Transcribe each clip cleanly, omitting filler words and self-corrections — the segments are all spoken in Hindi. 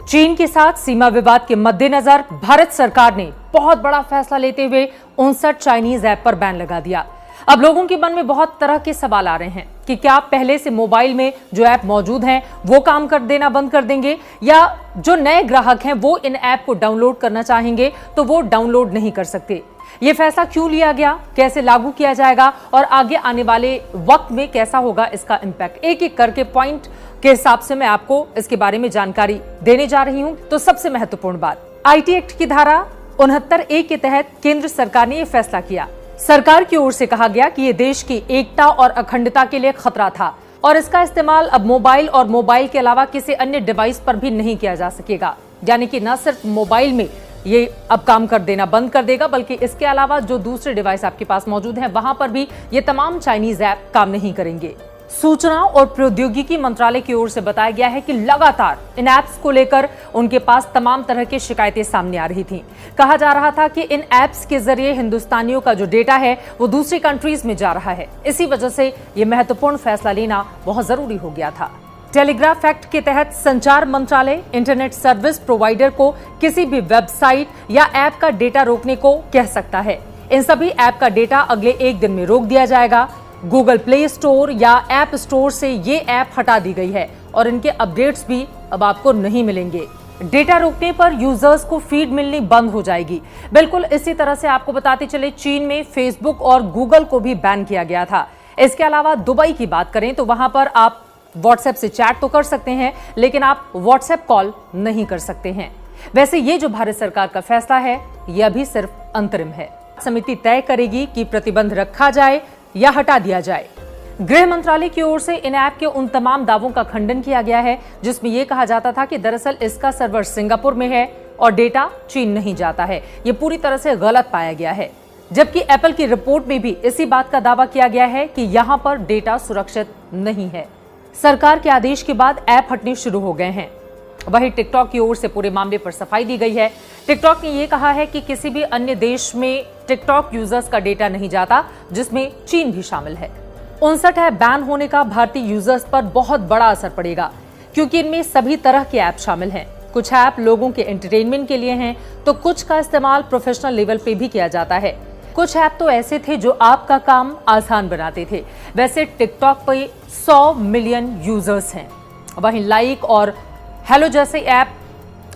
चीन के साथ सीमा विवाद के मद्देनजर भारत सरकार ने बहुत बड़ा फैसला लेते हुए 59 चाइनीज ऐप पर बैन लगा दिया। अब लोगों के मन में बहुत तरह के सवाल आ रहे हैं कि क्या पहले से मोबाइल में जो ऐप मौजूद हैं वो काम कर देना बंद कर देंगे, या जो नए ग्राहक हैं वो इन ऐप को डाउनलोड करना चाहेंगे तो वो डाउनलोड नहीं कर सकते। ये फैसला क्यों लिया गया, कैसे लागू किया जाएगा और आगे आने वाले वक्त में कैसा होगा इसका इम्पैक्ट, एक एक करके पॉइंट के हिसाब से मैं आपको इसके बारे में जानकारी देने जा रही हूं। तो सबसे महत्वपूर्ण बात, आईटी एक्ट की धारा 69(a) के तहत केंद्र सरकार ने यह फैसला किया। सरकार की ओर से कहा गया कि यह देश की एकता और अखंडता के लिए खतरा था और इसका इस्तेमाल अब मोबाइल और मोबाइल के अलावा किसी अन्य डिवाइस पर भी नहीं किया जा सकेगा। यानी कि न सिर्फ मोबाइल में ये अब काम कर देना बंद कर देगा, बल्कि इसके अलावा जो दूसरे डिवाइस आपके पास मौजूद हैं वहां पर भी ये तमाम चाइनीज ऐप काम नहीं करेंगे। सूचना और प्रौद्योगिकी मंत्रालय की ओर से बताया गया है कि लगातार इन ऐप्स को लेकर उनके पास तमाम तरह की शिकायतें सामने आ रही थीं। कहा जा रहा था कि इन ऐप्स के जरिए हिंदुस्तानियों का जो डेटा है वो दूसरी कंट्रीज में जा रहा है। इसी वजह से ये महत्वपूर्ण फैसला लेना बहुत जरूरी हो गया था। टेलीग्राफ एक्ट के तहत संचार मंत्रालय इंटरनेट सर्विस प्रोवाइडर को किसी भी वेबसाइट या ऐप का डेटा रोकने को कह सकता है। इन सभी ऐप का डेटा अगले 1 दिन में रोक दिया जाएगा। गूगल प्ले स्टोर या ऐप स्टोर से ये ऐप हटा दी गई है और इनके अपडेट्स भी अब आपको नहीं मिलेंगे। डेटा रोकने पर यूजर्स को फीड मिलनी बंद हो जाएगी। बिल्कुल इसी तरह से आपको बताते चले, चीन में फेसबुक और गूगल को भी बैन किया गया था। इसके अलावा दुबई की बात करें तो वहां पर आप व्हाट्सएप से चैट तो कर सकते हैं, लेकिन आप व्हाट्सएप कॉल नहीं कर सकते हैं। वैसे ये जो भारत सरकार का फैसला है ये अभी सिर्फ अंतरिम है। समिति तय करेगी कि प्रतिबंध रखा जाए या हटा दिया जाए। गृह मंत्रालय की ओर से इन ऐप के उन तमाम दावों का खंडन किया गया है जिसमें यह कहा जाता था कि दरअसल इसका सर्वर सिंगापुर में है और डेटा चीन नहीं जाता है। यह पूरी तरह से गलत पाया गया है, जबकि एप्पल की रिपोर्ट में भी इसी बात का दावा किया गया है कि यहां पर डेटा सुरक्षित नहीं है। सरकार के आदेश के बाद ऐप हटने शुरू हो गए हैं। वहीं टिकटॉक की ओर से पूरे मामले पर सफाई दी गई है। टिकटॉक ने यह कहा है कि किसी भी अन्य देश में टिकटॉक यूजर्स का डेटा नहीं जाता, जिसमें चीन भी शामिल है। 59 ऐप बैन होने का भारतीय यूजर्स पर बहुत बड़ा असर पड़ेगा, क्योंकि इनमें सभी तरह के ऐप शामिल हैं। कुछ ऐप लोगों के एंटरटेनमेंट के लिए हैं, तो कुछ का इस्तेमाल प्रोफेशनल लेवल पे भी किया जाता है। कुछ ऐप तो ऐसे थे जो आपका काम आसान बनाते थे। वैसे टिकटॉक पे 100 मिलियन यूजर्स हैं। वहीं लाइक और हेलो जैसे ऐप,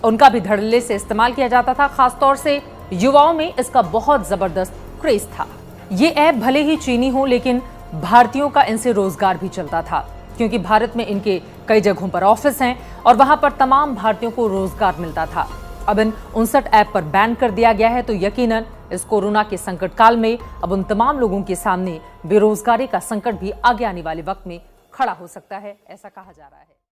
उनका भी धड़ल्ले से इस्तेमाल किया जाता था। खासतौर से युवाओं में इसका बहुत जबरदस्त क्रेज था। ये ऐप भले ही चीनी हो, लेकिन भारतीयों का इनसे रोजगार भी चलता था, क्योंकि भारत में इनके कई जगहों पर ऑफिस हैं और वहां पर तमाम भारतीयों को रोजगार मिलता था। अब इन 59 ऐप पर बैन कर दिया गया है, तो यकीनन इस कोरोना के संकट काल में अब उन तमाम लोगों के सामने बेरोजगारी का संकट भी आगे आने वाले वक्त में खड़ा हो सकता है, ऐसा कहा जा रहा है।